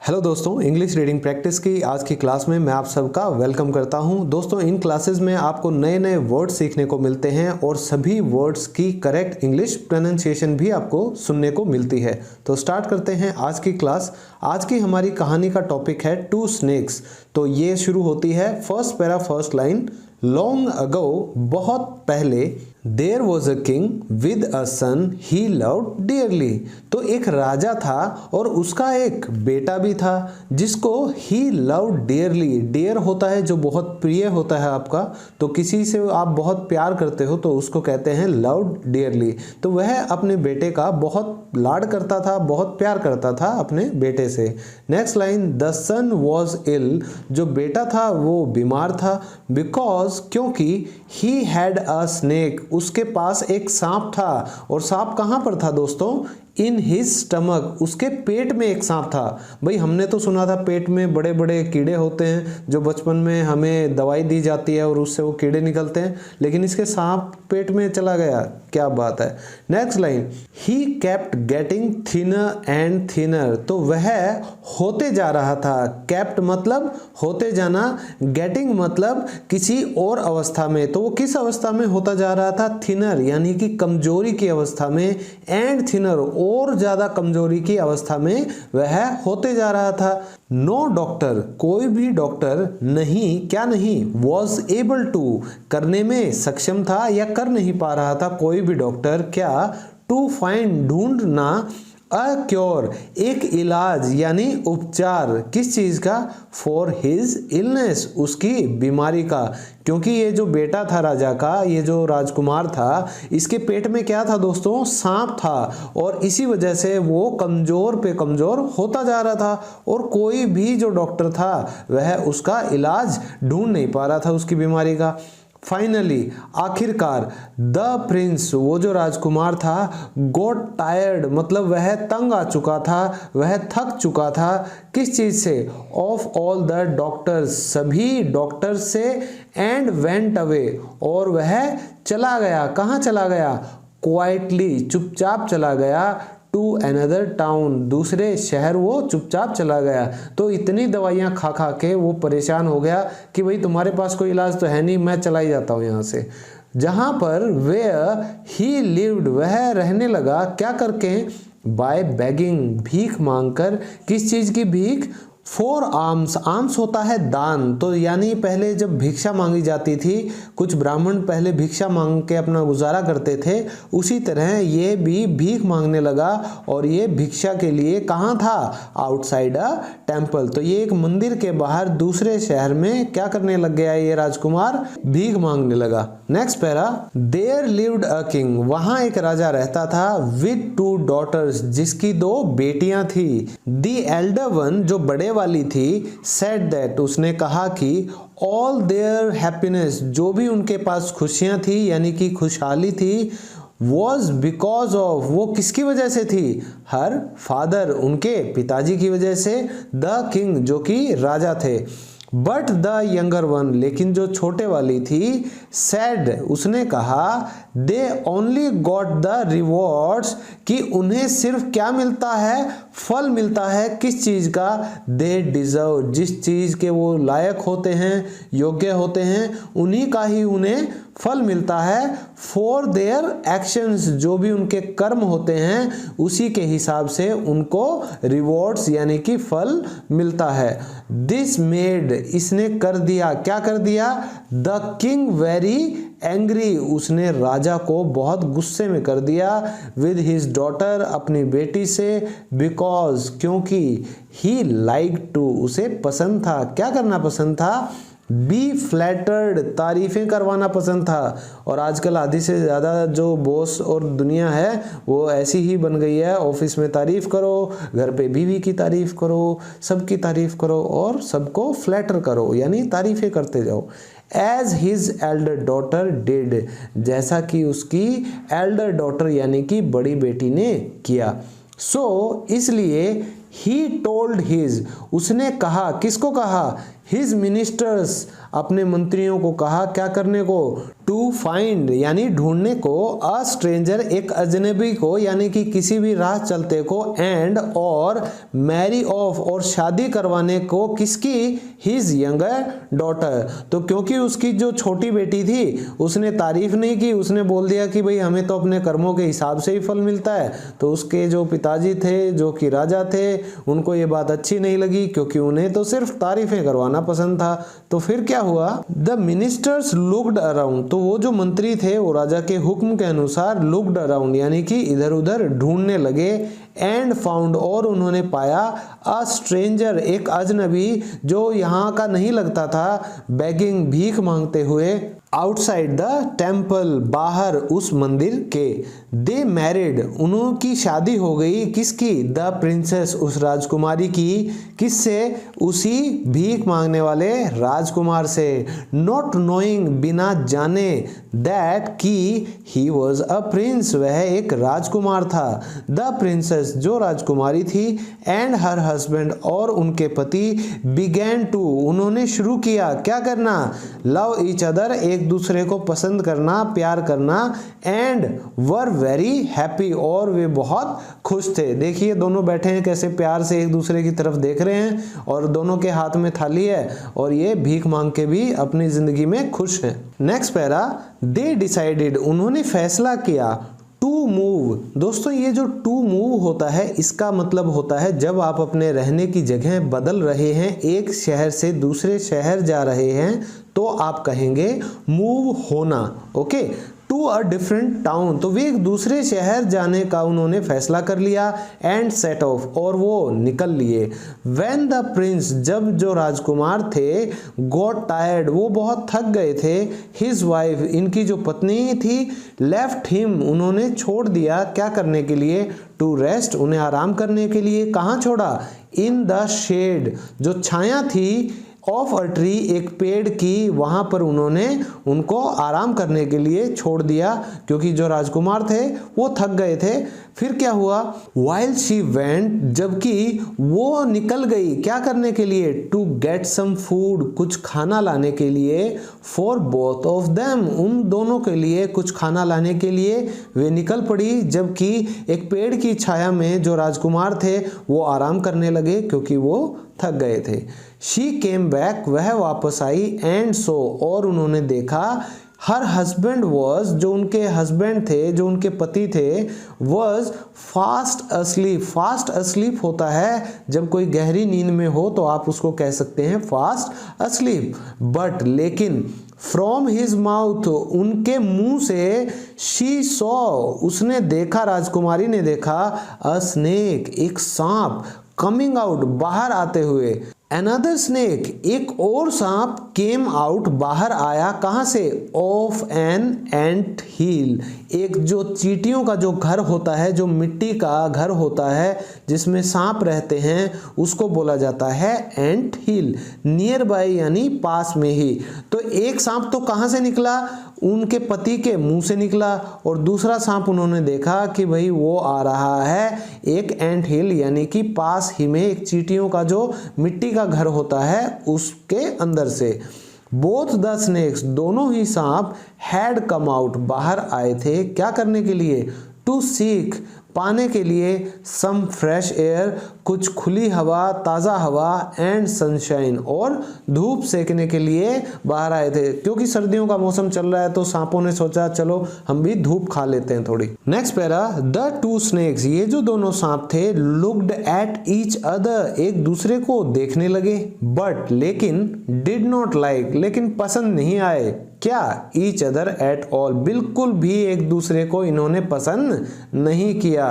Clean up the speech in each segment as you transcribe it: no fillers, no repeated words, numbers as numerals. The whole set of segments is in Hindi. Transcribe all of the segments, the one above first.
हेलो दोस्तों, इंग्लिश रीडिंग प्रैक्टिस की आज की क्लास में मैं आप सबका वेलकम करता हूं। दोस्तों, इन क्लासेस में आपको नए नए वर्ड्स सीखने को मिलते हैं और सभी वर्ड्स की करेक्ट इंग्लिश प्रोनाउंसिएशन भी आपको सुनने को मिलती है। तो स्टार्ट करते हैं आज की क्लास। आज की हमारी कहानी का टॉपिक है टू स्नेक्स। तो ये शुरू होती है first para first line. Long ago, बहुत पहले, there was a king with a son he loved dearly. तो एक राजा था और उसका एक बेटा भी था जिसको ही लव्ड डियरली। डियर होता है जो बहुत प्रिय होता है आपका, तो किसी से आप बहुत प्यार करते हो तो उसको कहते हैं लव्ड डियरली। तो वह अपने बेटे का बहुत लाड करता था, बहुत प्यार करता था अपने बेटे से। Next line, the son was ill, जो बेटा था वो बीमार था। बिकॉज, क्योंकि ही हैड अ स्नेक, उसके पास एक सांप था। और सांप कहां पर था दोस्तों? इन हिज स्टमक, उसके पेट में एक सांप था। भाई हमने तो सुना था पेट में बड़े बड़े कीड़े होते हैं जो बचपन में हमें दवाई दी जाती है और उससे वो कीड़े निकलते हैं, लेकिन इसके सांप पेट में चला गया। क्या बात है। Next line, he kept getting thinner and thinner, तो वह होते जा रहा था। केप्ट मतलब होते जाना, गेटिंग मतलब किसी और अवस्था में। तो वो किस अवस्था में होता जा रहा था? थिनर यानी कि कमजोरी की अवस्था में, एंड थिनर और ज्यादा कमजोरी की अवस्था में वह होते जा रहा था। नो डॉक्टर, कोई भी डॉक्टर नहीं, क्या नहीं, वॉज एबल टू, करने में सक्षम था या कर नहीं पा रहा था कोई भी डॉक्टर, क्या, टू फाइंड, ढूंढना, अ क्योर, एक इलाज यानी उपचार, किस चीज का? फॉर हिज इलनेस, उसकी बीमारी का। क्योंकि ये जो बेटा था राजा का, ये जो राजकुमार था, इसके पेट में क्या था दोस्तों? सांप था। और इसी वजह से वो कमजोर पे कमजोर होता जा रहा था और कोई भी जो डॉक्टर था वह उसका इलाज ढूंढ नहीं पा रहा था उसकी बीमारी का। फाइनली, आखिरकार, द प्रिंस, वो जो राजकुमार था, गोट टायर्ड, मतलब वह तंग आ चुका था, वह थक चुका था। किस चीज से? ऑफ ऑल द डॉक्टर्स, सभी डॉक्टर से, एंड वेंट अवे, और वह चला गया। कहाँ चला गया? क्वाइटली, चुपचाप चला गया। टू अनदर टाउन, दूसरे शहर वो चुपचाप चला गया। तो इतनी दवाइयां खा खा के वो परेशान हो गया कि भाई तुम्हारे पास कोई इलाज तो है नहीं, मैं चला ही जाता हूँ यहाँ से। जहाँ पर वेयर ही लिव्ड, वह रहने लगा क्या करके? बाय बेगिंग, भीख मांगकर। किस चीज की भीख? फॉर आर्म्स, आर्म्स होता है दान। तो यानी पहले जब भिक्षा मांगी जाती थी, कुछ ब्राह्मण पहले भिक्षा मांग के अपना गुजारा करते थे, उसी तरह ये भी भीख मांगने लगा। और ये भिक्षा के लिए कहाँ था? Outside a temple. तो ये एक मंदिर के बाहर दूसरे शहर में क्या करने लग गया ये राजकुमार? भीख मांगने लगा। Next para, there lived a king, वहां एक राजा रहता था, विद टू डॉटर्स, जिसकी दो बेटियां थी। द एल्डर वन, जो बड़े वाली थी, सेड दैट, उसने कहा कि ऑल देयर हैप्पीनेस, जो भी उनके पास खुशियां थी यानी कि खुशहाली थी, वॉज बिकॉज ऑफ, वो किसकी वजह से थी? हर फादर, उनके पिताजी की वजह से। द किंग, जो कि राजा थे। बट द यंगर वन, लेकिन जो छोटे वाली थी, सैड, उसने कहा, they only got the rewards, कि उन्हें सिर्फ क्या मिलता है? फल मिलता है। किस चीज का? दे डिजर्व, जिस चीज के वो लायक होते हैं, योग्य होते हैं, उन्हीं का ही उन्हें फल मिलता है। फॉर देयर एक्शंस, जो भी उनके कर्म होते हैं उसी के हिसाब से उनको रिवॉर्ड्स यानी कि फल मिलता है। दिस मेड, इसने कर दिया, क्या कर दिया? द किंग वेरी एंग्री, उसने राजा को बहुत गुस्से में कर दिया। विद हिज डॉटर, अपनी बेटी से। बिकॉज, क्योंकि, ही लाइक टू, उसे पसंद था, क्या करना पसंद था? बी फ्लैटर्ड, तारीफें करवाना पसंद था। और आजकल आधी से ज़्यादा जो बॉस और दुनिया है वो ऐसी ही बन गई है। ऑफिस में तारीफ करो, घर पे बीवी की तारीफ करो, सबकी तारीफ करो और सबको फ्लैटर करो, यानी तारीफें करते जाओ। As his elder daughter did, जैसा कि उसकी एल्डर डॉटर यानी कि बड़ी बेटी ने किया। सो इसलिए ही टोल्ड हिज, उसने कहा, किसको कहा? हिज मिनिस्टर्स, अपने मंत्रियों को कहा क्या करने को? टू फाइंड यानी ढूंढने को, अ स्ट्रेंजर एक अजनबी को यानी कि किसी भी राह चलते को, एंड और मैरी ऑफ और शादी करवाने को, किसकी, हिज यंगर डॉटर। तो क्योंकि उसकी जो छोटी बेटी थी उसने तारीफ नहीं की, उसने बोल दिया कि भाई हमें तो अपने कर्मों के हिसाब से ही फल मिलता है, तो उसके जो पिताजी थे जो कि राजा थे उनको ये बात अच्छी नहीं लगी क्योंकि उन्हें तो सिर्फ तारीफें करवाना पसंद था। तो फिर क्या हुआ, द मिनिस्टर्स लुक्ड अराउंड, तो वो जो मंत्री थे वो राजा के हुक्म के अनुसार लुक्ड अराउंड यानी कि इधर उधर ढूंढने लगे, एंड फाउंड और उन्होंने पाया, अ स्ट्रेंजर एक अजनबी जो यहाँ का नहीं लगता था, बेगिंग भीख मांगते हुए, आउटसाइड द टेम्पल बाहर उस मंदिर के। दे मैरिड उनकी शादी हो गई, किसकी, द प्रिंसेस उस राजकुमारी की, किससे, उसी भीख मांगने वाले राजकुमार से, नॉट नोइंग बिना जाने, दैट की ही वॉज अ प्रिंस वह एक राजकुमार था, द प्रिंसेस जो राजकुमारी थी, एंड हर हस्बैंड और उनके पति, बिगैन टू उन्होंने शुरू किया क्या करना, लव ईच अदर एक दूसरे को पसंद करना प्यार करना, एंड वर वेरी हैप्पी और वे बहुत खुश थे। देखिए दोनों बैठे हैं कैसे प्यार से एक दूसरे की तरफ देख रहे हैं और दोनों के हाथ में थाली है और ये भीख मांग के भी अपनी जिंदगी में खुश हैं। नेक्स्ट पैरा, दे डिसाइडेड उन्होंने फैसला किया, टू मूव। दोस्तों ये जो टू मूव होता है इसका मतलब होता है जब आप अपने रहने की जगह बदल रहे हैं, एक शहर से दूसरे शहर जा रहे हैं तो आप कहेंगे मूव होना, okay, to a different town, तो वे एक दूसरे शहर जाने का उन्होंने फैसला कर लिया, एंड सेट ऑफ और वो निकल लिए। व्हेन द प्रिंस जब जो राजकुमार थे, गॉट टायर्ड वो बहुत थक गए थे, हिज वाइफ इनकी जो पत्नी थी, लेफ्ट हिम उन्होंने छोड़ दिया क्या करने के लिए, टू रेस्ट उन्हें आराम करने के लिए। कहाँ छोड़ा, इन द शेड जो छाया थी, ऑफ अ ट्री एक पेड़ की, वहां पर उन्होंने उनको आराम करने के लिए छोड़ दिया क्योंकि जो राजकुमार थे वो थक गए थे। फिर क्या हुआ, वाइल शी वेंट जबकि वो निकल गई क्या करने के लिए, टू गेट सम फूड कुछ खाना लाने के लिए, फॉर बोथ ऑफ देम उन दोनों के लिए कुछ खाना लाने के लिए वे निकल पड़ी, जबकि एक पेड़ की छाया में जो राजकुमार थे वो आराम करने लगे क्योंकि वो थक गए थे। शी केम बैक वह वापस आई, एंड सो और उन्होंने देखा, हर हस्बैंड वॉज जो उनके हस्बैंड थे जो उनके पति थे, was fast asleep. Fast asleep होता है जब कोई गहरी नींद में हो तो आप उसको कह सकते हैं फास्ट अस्लीप, बट लेकिन फ्रॉम हिज माउथ उनके मुंह से, शी सॉ उसने देखा, राजकुमारी ने देखा, अ स्नेक एक सांप, कमिंग आउट बाहर आते हुए, अनदर स्नेक एक और सांप, केम आउट बाहर आया कहां से, ऑफ एन एंट हिल एक जो चींटियों का जो घर होता है, जो मिट्टी का घर होता है जिसमें सांप रहते हैं उसको बोला जाता है एंट हिल, नियर बाय यानी पास में ही। तो एक सांप तो कहां से निकला, उनके पति के मुंह से निकला, और दूसरा सांप उन्होंने देखा कि भाई वो आ रहा है एक एंट हिल यानी कि पास ही में एक चींटियों का जो मिट्टी का घर होता है उसके अंदर से। बोथ द स्नेक्स दोनों ही सांप हैड कम आउट बाहर आए थे क्या करने के लिए, टू सीक पाने के लिए, सम फ्रेश एयर कुछ खुली हवा ताज़ा हवा, एंड सनशाइन और धूप सेकने के लिए बाहर आए थे क्योंकि सर्दियों का मौसम चल रहा है तो सांपों ने सोचा चलो हम भी धूप खा लेते हैं थोड़ी। Next para, the two snakes ये जो दोनों सांप थे, लुक्ड एट ईच अदर एक दूसरे को देखने लगे, बट लेकिन डिड नॉट लाइक लेकिन पसंद नहीं आए क्या, ईच अदर एट ऑल बिल्कुल भी एक दूसरे को इन्होंने पसंद नहीं किया।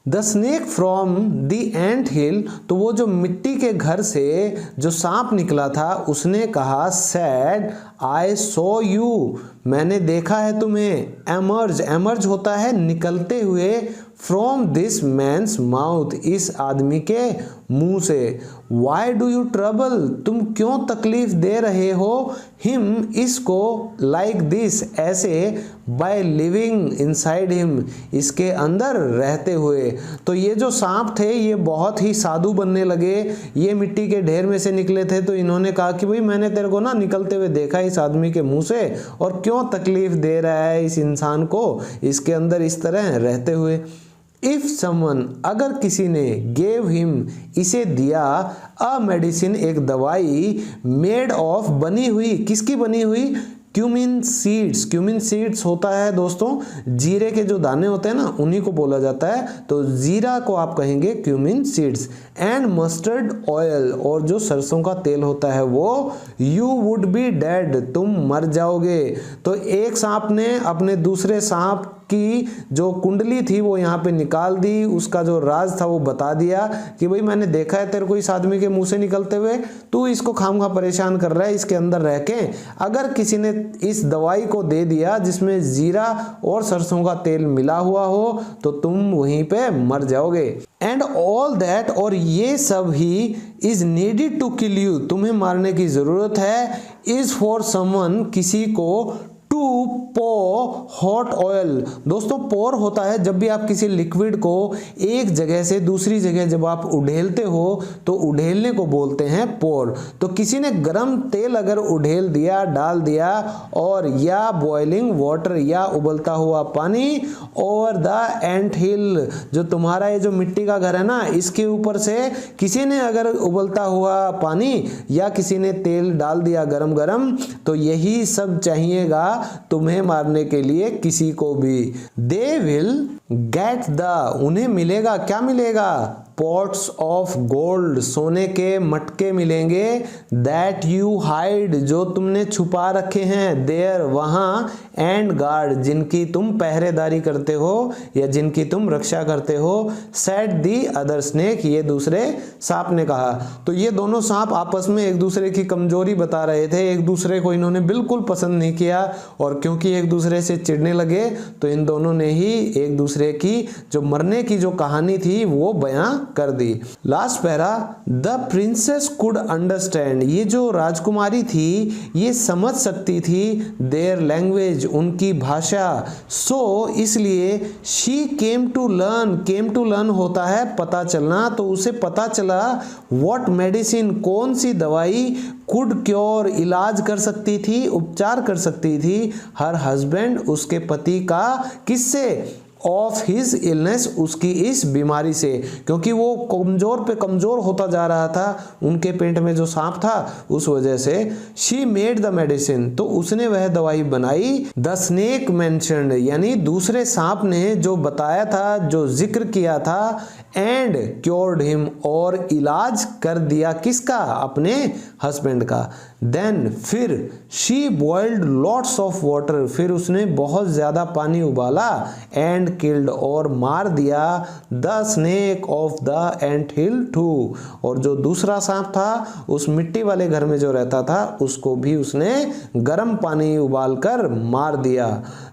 The snake from the ant हिल तो वो जो मिट्टी के घर से जो सांप निकला था उसने कहा, सैड आई सो यू मैंने देखा है तुम्हें, एमर्ज एमर्ज होता है निकलते हुए, फ्रॉम दिस मैन्स माउथ इस आदमी के मुंह से। वाई डू यू ट्रबल, तुम क्यों तकलीफ दे रहे हो, हिम, इसको, लाइक दिस, ऐसे, बाय लिविंग इनसाइड हिम, इसके अंदर रहते हुए। तो ये जो सांप थे ये बहुत ही साधु बनने लगे, ये मिट्टी के ढेर में से निकले थे, तो इन्होंने कहा कि भाई मैंने तेरे को ना निकलते हुए देखा इस आदमी के मुंह से, और क्यों तकलीफ दे रहा है इस इंसान को इसके अंदर इस तरह रहते हुए। इफ समवन, अगर किसी ने, गेव हिम, इसे दिया, अ मेडिसिन, एक दवाई, मेड ऑफ, बनी हुई, किसकी बनी हुई, क्यूमिन सीड्स। क्यूमिन सीड्स होता है दोस्तों जीरे के जो दाने होते हैं ना उन्हीं को बोला जाता है, तो जीरा को आप कहेंगे cumin seeds. And mustard oil, और जो सरसों का तेल होता है वो, यू वुड बी डेड, तुम मर जाओगे। तो एक सांप ने अपने दूसरे सांप की जो कुंडली थी वो यहाँ पे निकाल दी, उसका जो राज था वो बता दिया कि भाई मैंने देखा है तेरे को इस आदमी के मुंह से निकलते हुए, तू इसको खामखा परेशान कर रहा है इसके अंदर रह के। अगर किसी ने इस दवाई को दे दिया जिसमें जीरा और सरसों का तेल मिला हुआ हो तो तुम वहीं पे मर जाओगे। एंड ऑल दैट, और ये सब ही, is needed to kill you, तुम्हें मारने की जरूरत है, इज फॉर समवन, किसी को, टू पो हॉट ऑयल। दोस्तों पोर होता है जब भी आप किसी लिक्विड को एक जगह से दूसरी जगह जब आप उड़ेलते हो तो उड़ेलने को बोलते हैं पोर। तो किसी ने गर्म तेल अगर उड़ेल दिया, डाल दिया, और या बॉइलिंग वाटर, या उबलता हुआ पानी, ओवर द एंट हिल, जो तुम्हारा ये जो मिट्टी का घर है ना इसके ऊपर से किसी ने अगर उबलता हुआ पानी या किसी ने तेल डाल दिया गरम गरम, तो यही सब चाहिएगा तुम्हें मारने के लिए किसी को भी। दे विल गेट द, उन्हें मिलेगा, क्या मिलेगा, पॉट्स ऑफ गोल्ड, सोने के मटके मिलेंगे, दैट यू हाइड, जो तुमने छुपा रखे हैं, देयर, वहां, एंड गार्ड, जिनकी तुम पहरेदारी करते हो या जिनकी तुम रक्षा करते हो, सेड दी अदर स्नेक, ये दूसरे सांप ने कहा। तो ये दोनों सांप आपस में एक दूसरे की कमजोरी बता रहे थे, एक दूसरे को इन्होंने बिल्कुल पसंद नहीं किया, और क्योंकि एक दूसरे से चिढ़ने लगे तो इन दोनों ने ही एक दूसरे की जो मरने की जो कहानी थी वो बयां कर दी। Last para, the princess could understand, ये जो राजकुमारी थी ये समझ सकती थी, देयर लैंग्वेज, उनकी भाषा, सो इसलिए, she came to learn, came to learn होता है पता चलना, तो उसे पता चला, व्हाट मेडिसिन, कौन सी दवाई, कुड क्योर, इलाज कर सकती थी, उपचार कर सकती थी, हर हस्बैंड, उसके पति का, किससे, ऑफ हिज इलनेस, उसकी इस बीमारी से, क्योंकि वो कमजोर पे कमजोर होता जा रहा था, उनके पेट में जो सांप था उस वजह से। शी मेड द मेडिसिन, तो उसने वह दवाई बनाई, द स्नेक मेंशन्ड, यानी दूसरे सांप ने जो बताया था, जो जिक्र किया था, एंड क्योर्ड हिम, और इलाज कर दिया किसका, अपने हस्बैंड का। देन फिर, she boiled lots of water, फिर उसने बहुत ज्यादा पानी उबाला, एंड किल्ड, और मार दिया, the snake of the ant hill too, और जो दूसरा सांप था उस मिट्टी वाले घर में जो रहता था उसको भी उसने गर्म पानी उबालकर मार दिया।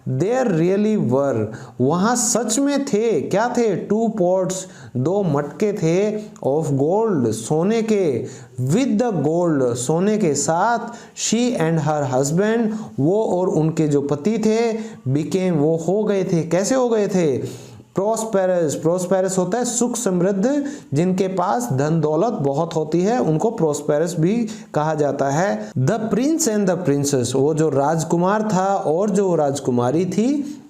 देयर रियली वर, वहां सच में थे, क्या थे, टू पॉट्स, दो मटके थे, ऑफ गोल्ड, सोने के, विद द गोल्ड, सोने के साथ, शी एंड हर हस्बैंड, वो और उनके जो पति थे, बिकेम, वो हो गए थे, कैसे हो गए थे, प्रोस्पेरस, प्रोस्पेरस होता है सुख समृद्ध, जिनके पास धन दौलत बहुत होती है उनको प्रोस्पेरस भी कहा जाता है। The Prince and the princess, वो जो राजकुमार था और जो राजकुमारी थी,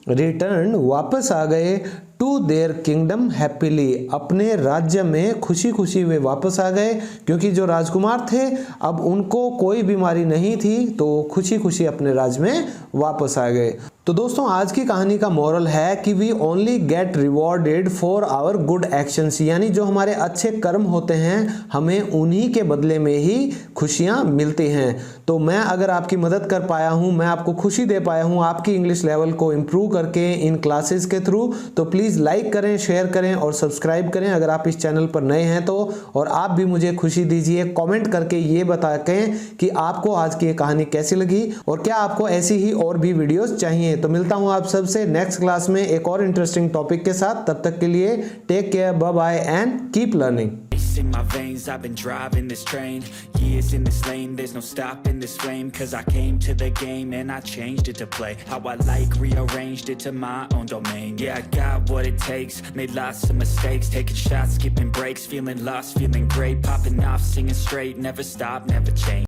रिटर्न, वापस आ गए, टू देयर किंगडम हैप्पीली, अपने राज्य में खुशी खुशी वे वापस आ गए, क्योंकि जो राजकुमार थे अब उनको कोई बीमारी नहीं थी तो खुशी खुशी अपने राज्य में वापस आ गए। तो दोस्तों आज की कहानी का मोरल है कि we only get rewarded for our good actions, यानी जो हमारे अच्छे कर्म होते हैं हमें उन्हीं के बदले में ही खुशियां मिलती हैं। तो मैं अगर आपकी मदद कर पाया हूं, मैं आपको खुशी दे पाया हूं आपकी इंग्लिश लेवल को इम्प्रूव करके इन क्लासेस के थ्रू, तो प्लीज़ लाइक करें, शेयर करें और सब्सक्राइब करें अगर आप इस चैनल पर नए हैं तो। और आप भी मुझे खुशी दीजिए कमेंट करके ये बताएं कि आपको आज की ये कहानी कैसी लगी और क्या आपको ऐसी ही और भी वीडियोस चाहिए। तो मिलता हूं आप सबसे नेक्स्ट क्लास में एक और इंटरेस्टिंग टॉपिक के साथ। तब तक के लिए take care, bye bye and keep learning. in my veins, I've been driving this train. Years in this lane, there's no stopping this flame. Cause I came to the game and I changed it to play how I like, rearranged it to my own domain. Yeah, I got what it takes, made lots of mistakes, taking shots, skipping breaks, feeling lost, feeling great, popping off, singing straight, never stop, never change.